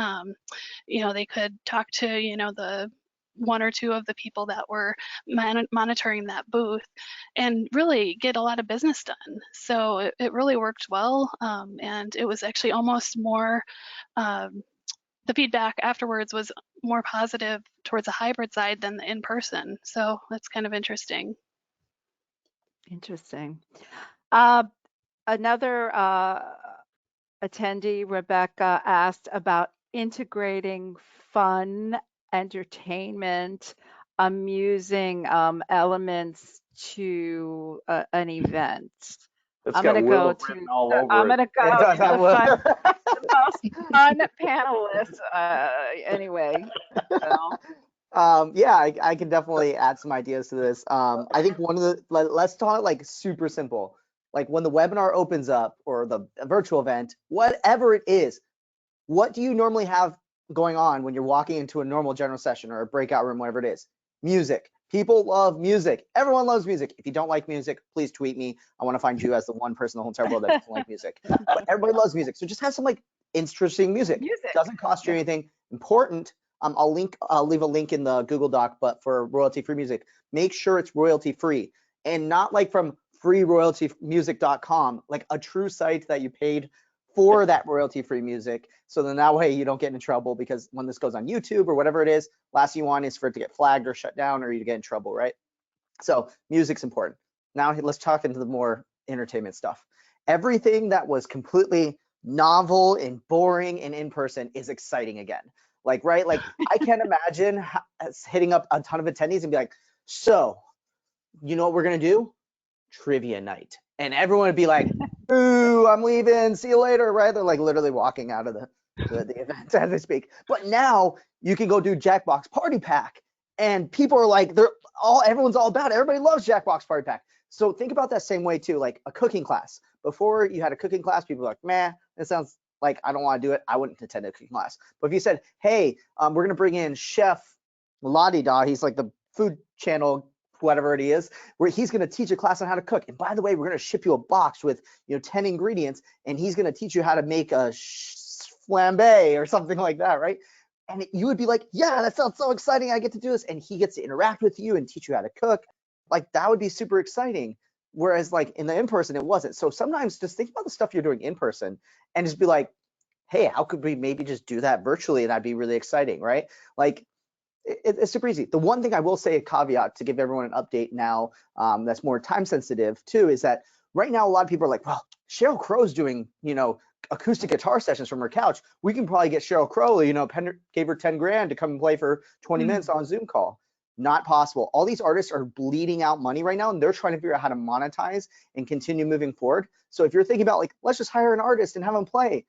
B: You know, they could talk to, you know, the one or two of the people that were monitoring that booth and really get a lot of business done. So it really worked well. And it was actually almost more, the feedback afterwards was more positive towards the hybrid side than the in-person. So that's kind of interesting.
A: Interesting. Another attendee, Rebecca, asked about integrating fun, entertainment, amusing elements to an event.
C: It's
A: I'm
C: got
A: going to go
C: Will written all over
A: I'm
C: it.
A: going to go to the most fun panelist anyway. So.
D: Yeah, I can definitely add some ideas to this. I think one of the, let's talk like super simple. Like when the webinar opens up or the virtual event, whatever it is, what do you normally have going on when you're walking into a normal general session or a breakout room, whatever it is? Music. People love music. Everyone loves music. If you don't like music, please tweet me. I want to find you as the one person in the whole entire world that doesn't like music. But everybody loves music. So just have some like interesting music.
A: Music.
D: Doesn't cost you anything. Important. I'll leave a link in the Google Doc, but for royalty-free music, make sure it's royalty-free and not like from freeroyaltymusic.com, like a true site that you paid for that royalty-free music. So then that way you don't get in trouble, because when this goes on YouTube or whatever it is, last thing you want is for it to get flagged or shut down or you to get in trouble, right? So music's important. Now let's talk into the more entertainment stuff. Everything that was completely novel and boring and in person is exciting again. Like, right? Like I can't imagine hitting up a ton of attendees and be like, so you know what we're gonna do? Trivia night. And everyone would be like, ooh, I'm leaving, see you later, right? They're like literally walking out of the event as they speak. But now you can go do Jackbox Party Pack, and people are like, everyone's all about it. Everybody loves Jackbox Party Pack. So think about that same way too, like a cooking class. Before you had a cooking class, people were like, man, it sounds like I don't want to do it. I wouldn't attend a cooking class. But if you said, hey, we're gonna bring in Chef La-Di-Da, he's like the food channel, whatever it is, where he's going to teach a class on how to cook. And by the way, we're going to ship you a box with 10 ingredients, and he's going to teach you how to make a flambe or something like that, right? And you would be like, yeah, that sounds so exciting. I get to do this. And he gets to interact with you and teach you how to cook. Like that would be super exciting. Whereas like in the in-person, it wasn't. So sometimes just think about the stuff you're doing in person and just be like, hey, how could we maybe just do that virtually? And that'd be really exciting, right? Like, it's super easy. The one thing I will say, a caveat to give everyone an update now, that's more time sensitive too, is that right now a lot of people are like, well, Sheryl Crow's doing, acoustic guitar sessions from her couch. We can probably get Sheryl Crow, gave her 10 grand to come and play for 20 minutes on a Zoom call. Not possible. All these artists are bleeding out money right now, and they're trying to figure out how to monetize and continue moving forward. So if you're thinking about like, let's just hire an artist and have them play,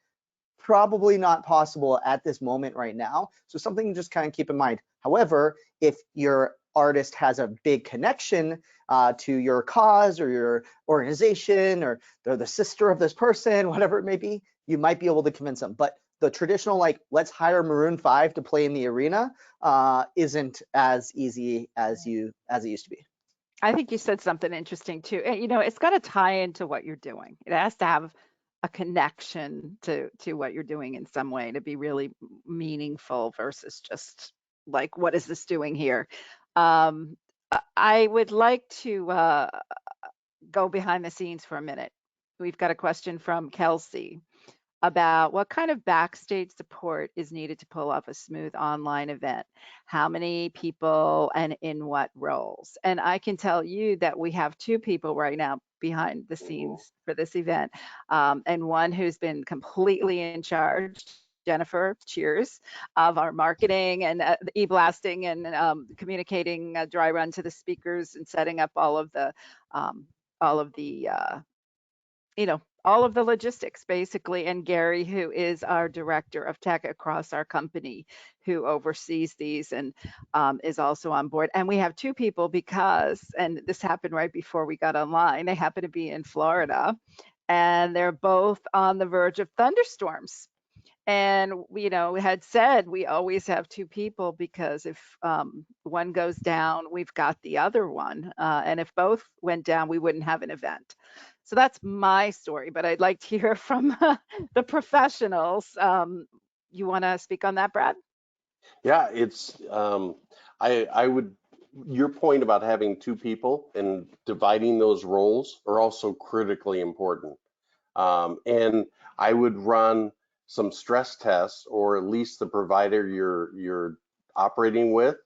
D: probably not possible at this moment right now. So something to just kind of keep in mind. However, if your artist has a big connection to your cause or your organization, or they're the sister of this person, whatever it may be, you might be able to convince them. But the traditional, like, let's hire Maroon 5 to play in the arena isn't as easy as it used to be.
A: I think you said something interesting too. And, it's got to tie into what you're doing. It has to have a connection to what you're doing in some way to be really meaningful versus just like, what is this doing here? I would like to go behind the scenes for a minute. We've got a question from Kelsey about what kind of backstage support is needed to pull off a smooth online event. How many people and in what roles? And I can tell you that we have 2 people right now behind the scenes for this event, and one who's been completely in charge, Jennifer, cheers, of our marketing and the e-blasting and communicating dry run to the speakers and setting up all of the all of the logistics basically, and Gary, who is our director of tech across our company, who oversees these and is also on board. And we have 2 people because, and this happened right before we got online, they happen to be in Florida and they're both on the verge of thunderstorms. And we had said we always have 2 people because if one goes down, we've got the other one. And if both went down, we wouldn't have an event. So that's my story, but I'd like to hear from the professionals. You want to speak on that, Brad?
C: Yeah, it's I would, your point about having 2 people and dividing those roles are also critically important. And I would run some stress tests, or at least the provider you're operating with,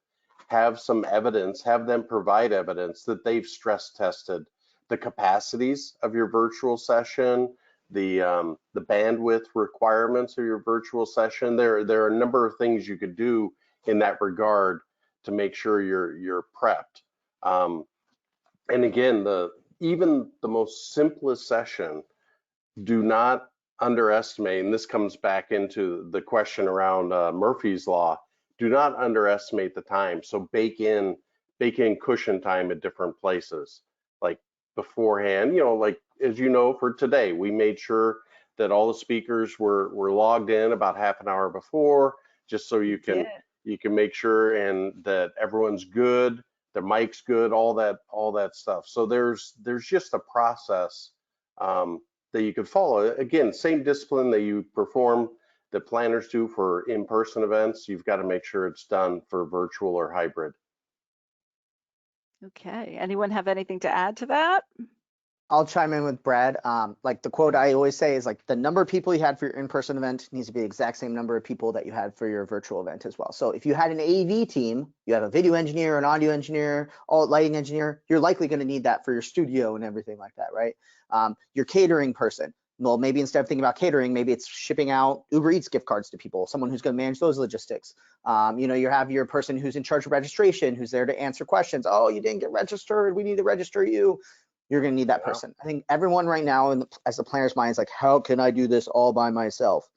C: have some evidence, have them provide evidence that they've stress tested the capacities of your virtual session, the bandwidth requirements of your virtual session. There are a number of things you could do in that regard to make sure you're prepped. And again, even the most simplest session, do not underestimate, and this comes back into the question around Murphy's Law, do not underestimate the time. So bake in cushion time at different places, like beforehand, like as you know, for today, we made sure that all the speakers were logged in about half an hour before, just so
A: Did.
C: you can make sure and that everyone's good, the mic's good, all that stuff. So there's just a process that you could follow. Again, same discipline that you perform, that planners do for in-person events, you've got to make sure it's done for virtual or hybrid.
A: Okay. Anyone have anything to add to that?
D: I'll chime in with Brad. Like the quote I always say is like the number of people you had for your in-person event needs to be the exact same number of people that you had for your virtual event as well. So if you had an AV team, you have a video engineer, an audio engineer, all lighting engineer, you're likely going to need that for your studio and everything like that, right? Your catering person, well, maybe instead of thinking about catering, maybe it's shipping out Uber Eats gift cards to people, someone who's going to manage those logistics. You have your person who's in charge of registration, who's there to answer questions. Oh, you didn't get registered. We need to register you. You're going to need that person. I think everyone right now, as the planner's mind, is like, how can I do this all by myself?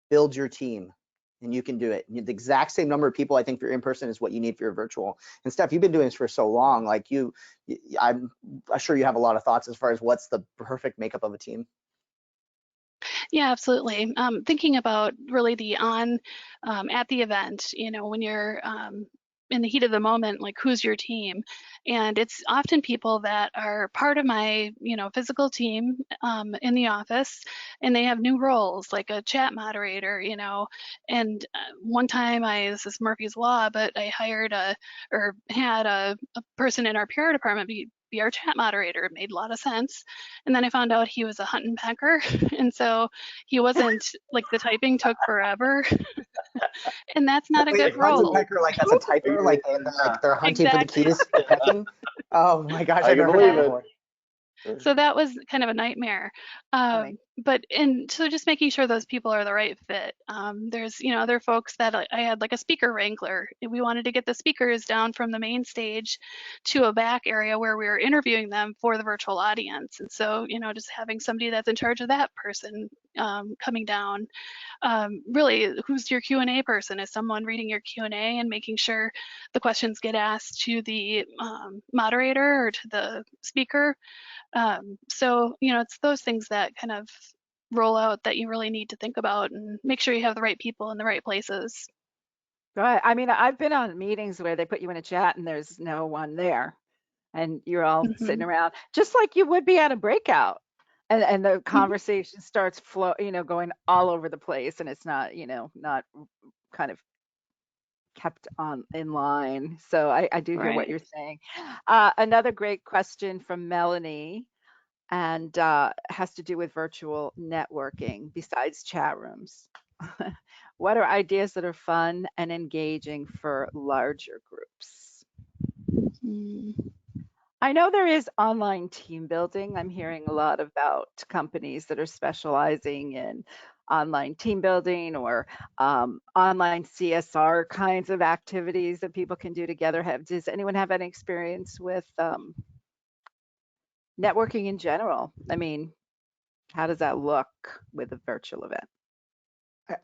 D: Build your team, and you can do it. The exact same number of people, I think, for your in-person is what you need for your virtual. And Steph, you've been doing this for so long. Like I'm sure you have a lot of thoughts as far as what's the perfect makeup of a team.
B: Yeah, absolutely. Thinking about really the at the event, when you're in the heat of the moment, like who's your team? And it's often people that are part of my, physical team in the office, and they have new roles, like a chat moderator, And one time this is Murphy's Law, but I hired had a person in our PR department be our chat moderator. It made a lot of sense. And then I found out he was a hunt and pecker. And so he wasn't, like, the typing took forever. And that's not a good
D: Hunt and
B: role.
D: pecker, like that's a typer, like they're hunting for the
B: Exactly.
D: keys, pecking. Oh my gosh,
C: I
D: I've
C: can
D: never heard that
C: believe
D: before.
B: So that was kind of a nightmare. So just making sure those people are the right fit. There's, other folks that I had, like a speaker wrangler. We wanted to get the speakers down from the main stage to a back area where we were interviewing them for the virtual audience. And so, just having somebody that's in charge of that person coming down. Really, who's your Q&A person? Is someone reading your Q&A and making sure the questions get asked to the moderator or to the speaker? So, it's those things that kind of roll out that you really need to think about and make sure you have the right people in the right places.
A: Right. I mean, I've been on meetings where they put you in a chat and there's no one there, and you're all sitting
B: Mhm.
A: around just like you would be at a breakout. And the
B: Mhm.
A: conversation starts going all over the place, and it's not, not kind of kept on in line. So I do hear what
B: Right.
A: you're saying. Another great question from Melanie, and has to do with virtual networking besides chat rooms. What are ideas that are fun and engaging for larger groups?
B: Mm.
A: I know there is online team building. I'm hearing a lot about companies that are specializing in online team building or online CSR kinds of activities that people can do together. Does anyone have any experience with networking in general? I mean, how does that look with a virtual event?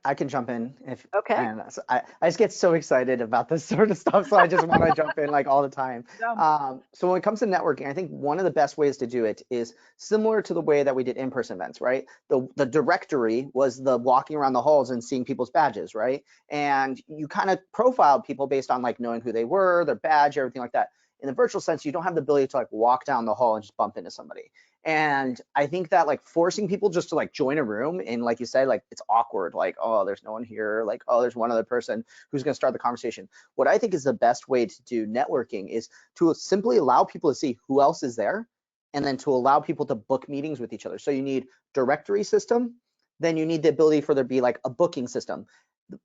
D: I can jump in
A: Okay.
D: and I just get so excited about this sort of stuff, so I just want to jump in like all the time.
A: Jump.
D: So when it comes to networking, I think one of the best ways to do it is similar to the way that we did in-person events, right? The directory was the walking around the halls and seeing people's badges, right? And you kind of profiled people based on like knowing who they were, their badge, everything like that. In the virtual sense, you don't have the ability to like walk down the hall and just bump into somebody. And I think that like forcing people just to like join a room and like you said, like it's awkward, like, oh, there's no one here, like, oh, there's one other person who's going to start the conversation. What I think is the best way to do networking is to simply allow people to see who else is there, and then to allow people to book meetings with each other. So you need directory system, then you need the ability for there to be like a booking system.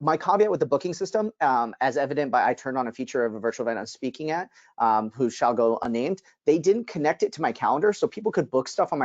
D: My caveat with the booking system, as evident by I turned on a feature of a virtual event I'm speaking at, who shall go unnamed, they didn't connect it to my calendar, so people could book stuff on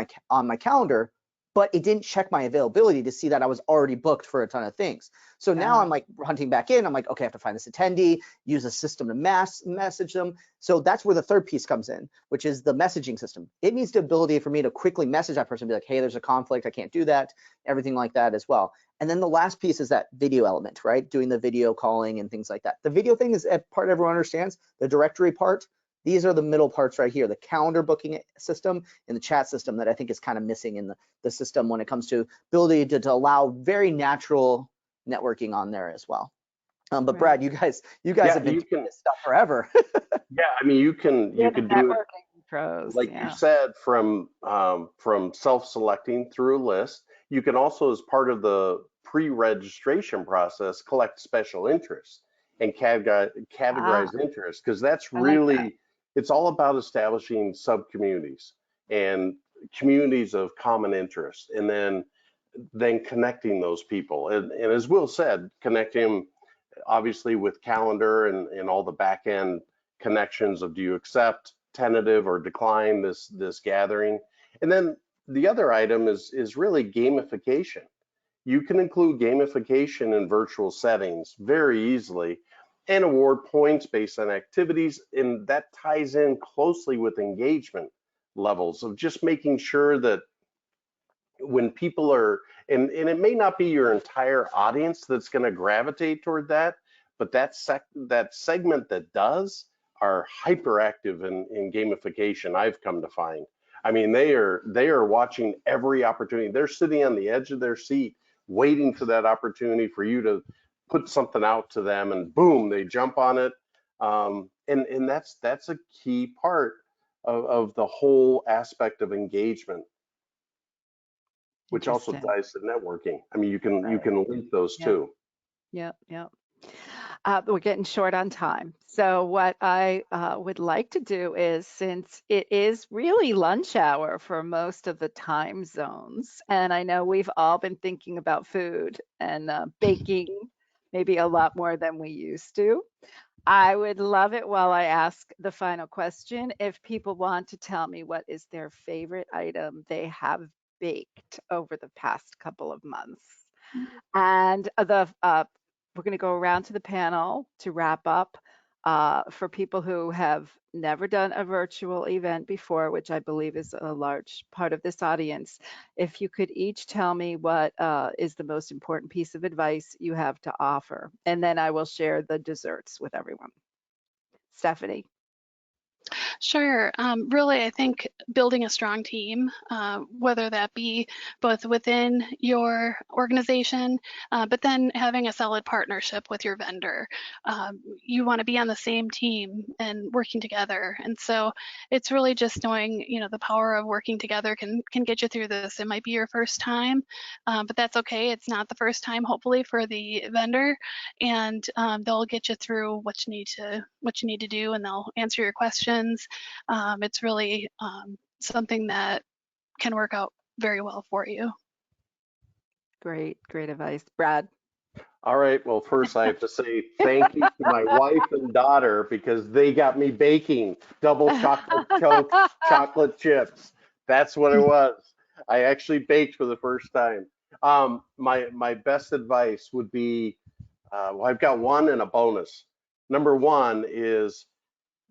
D: my calendar, but it didn't check my availability to see that I was already booked for a ton of things. So now I'm like hunting back in. I'm like, okay, I have to find this attendee, use a system to message them. So that's where the third piece comes in, which is the messaging system. It needs the ability for me to quickly message that person and be like, hey, there's a conflict, I can't do that, everything like that as well. And then the last piece is that video element, right? Doing the video calling and things like that. The video thing is a part everyone understands. The directory part, These are the middle parts right here, the calendar booking system and the chat system that I think is kind of missing in the system when it comes to ability to allow very natural networking on there as well. But
A: Right.
D: Brad, you guys have been doing this stuff forever.
C: Yeah, I mean, you can do it
A: Networking pros,
C: like you said, from self-selecting through a list. You can also, as part of the pre-registration process, collect special interests and categorize interests, because that's
A: I like that.
C: really, it's all about establishing sub-communities and communities of common interest, and then connecting those people. And as Will said, connecting them obviously with calendar and all the back end connections of, do you accept, tentative, or decline this gathering. And then the other item is really gamification. You can include gamification in virtual settings very easily and award points based on activities, and that ties in closely with engagement levels of just making sure that when people are, and it may not be your entire audience that's going to gravitate toward that, but that segment that does are hyperactive in gamification, I've come to find. I mean, they are watching every opportunity. They're sitting on the edge of their seat waiting for that opportunity for you to put something out to them, and boom, they jump on it. And that's a key part of the whole aspect of engagement, which also ties to networking. I mean, you can link those too.
A: Yep. We're getting short on time. So what I would like to do is, since it is really lunch hour for most of the time zones, and I know we've all been thinking about food and baking maybe a lot more than we used to, I would love it, while I ask the final question, if people want to tell me what is their favorite item they have baked over the past couple of months. And we're going to go around to the panel to wrap up. For people who have never done a virtual event before, which I believe is a large part of this audience, if you could each tell me what is the most important piece of advice you have to offer, and then I will share the desserts with everyone. Stephanie.
B: Sure. Really, I think building a strong team, whether that be both within your organization, but then having a solid partnership with your vendor. You want to be on the same team and working together. And so it's really just knowing, the power of working together can get you through this. It might be your first time, but that's okay. It's not the first time, hopefully, for the vendor, and they'll get you through what you need to do, and they'll answer your questions. It's really something that can work out very well for you.
A: Great advice. Brad.
C: All right, well, first I have to say thank you to my wife and daughter, because they got me baking double chocolate chunk chocolate chips. That's what it was. I actually baked for the first time. My best advice would be, well, I've got one and a bonus. Number one is,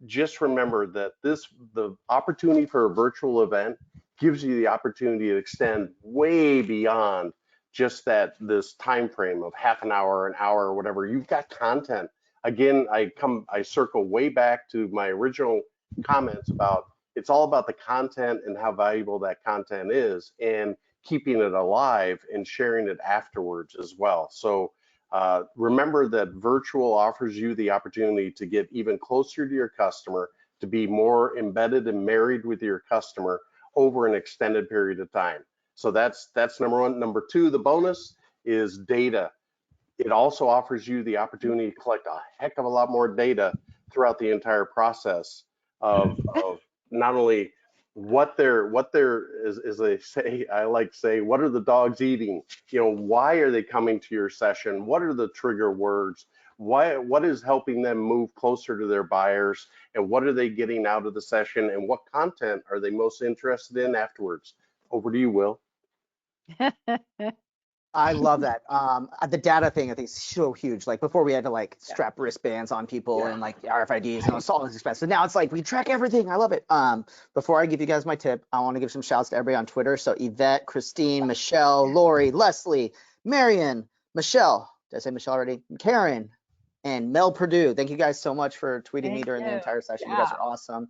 C: just remember that the opportunity for a virtual event gives you the opportunity to extend way beyond just this time frame of half an hour, whatever. You've got content. Again, I circle way back to my original comments about, it's all about the content and how valuable that content is, and keeping it alive and sharing it afterwards as well. So remember that virtual offers you the opportunity to get even closer to your customer, to be more embedded and married with your customer over an extended period of time. So that's number one. Number two, the bonus is data. It also offers you the opportunity to collect a heck of a lot more data throughout the entire process of not only what they're as they say, I like to say, what are the dogs eating? Why are they coming to your session? What are the trigger words? What is helping them move closer to their buyers? And what are they getting out of the session? And what content are they most interested in afterwards? Over to you, Will.
D: I love that. The data thing I think is so huge. Like before we had to strap wristbands on people and RFIDs, and it's all this expensive. Now it's like we track everything. I love it. Before I give you guys my tip, I want to give some shouts to everybody on Twitter. So Yvette, Christine, Michelle, Lori, Leslie, Marion, Michelle. Did I say Michelle already? Karen, and Mel Purdue. Thank you guys so much for tweeting me
A: Thank
D: during the
A: you.
D: entire session. You
A: Yeah.
D: guys are awesome.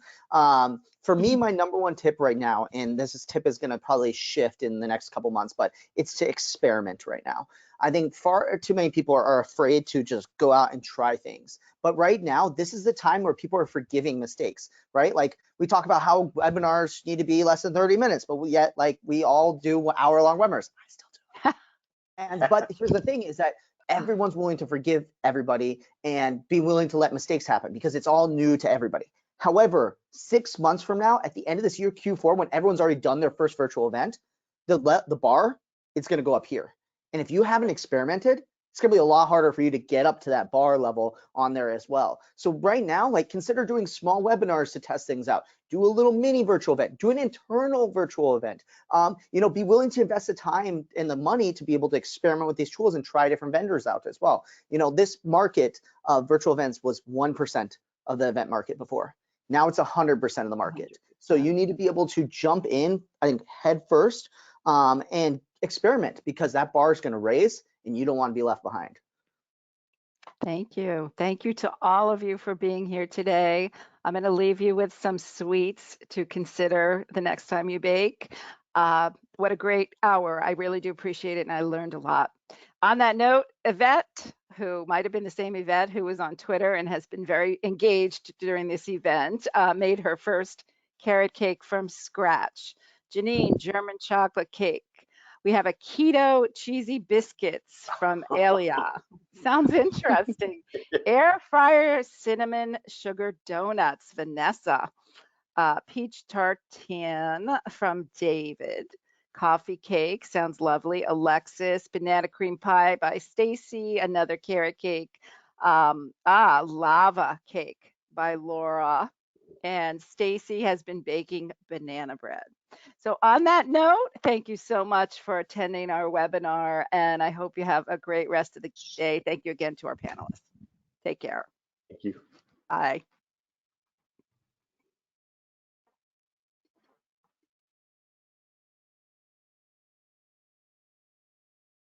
D: For me, my number one tip right now, and tip is going to probably shift in the next couple months, but it's to experiment right now. I think far too many people are afraid to just go out and try things. But right now, this is the time where people are forgiving mistakes, right? Like we talk about how webinars need to be less than 30 minutes, but yet like we all do hour-long webinars. I still do. But here's the thing is that everyone's willing to forgive everybody and be willing to let mistakes happen because it's all new to everybody. However, 6 months from now, at the end of this year, Q4, when everyone's already done their first virtual event, the bar, it's going to go up here. And if you haven't experimented, it's going to be a lot harder for you to get up to that bar level on there as well. So right now, like consider doing small webinars to test things out. Do a little mini virtual event, do an internal virtual event. Be willing to invest the time and the money to be able to experiment with these tools and try different vendors out as well. This market of virtual events was 1% of the event market before. Now it's 100% of the market.
A: 100%.
D: So you need to be able to jump in, I think, head first and experiment because that bar is going to raise and you don't want to be left behind.
A: Thank you. Thank you to all of you for being here today. I'm going to leave you with some sweets to consider the next time you bake. What a great hour. I really do appreciate it, and I learned a lot. On that note, Yvette, who might have been the same Yvette who was on Twitter and has been very engaged during this event, made her first carrot cake from scratch. Janine, German chocolate cake. We have a keto cheesy biscuits from Elia. Sounds interesting. Air fryer cinnamon sugar donuts, Vanessa. Peach tartine from David. Coffee cake sounds lovely. Alexis, banana cream pie by Stacy. Another carrot cake. Lava cake by Laura. And Stacy has been baking banana bread. So on that note, thank you so much for attending our webinar, and I hope you have a great rest of the day. Thank you again to our panelists. Take care.
C: Thank you.
A: Bye.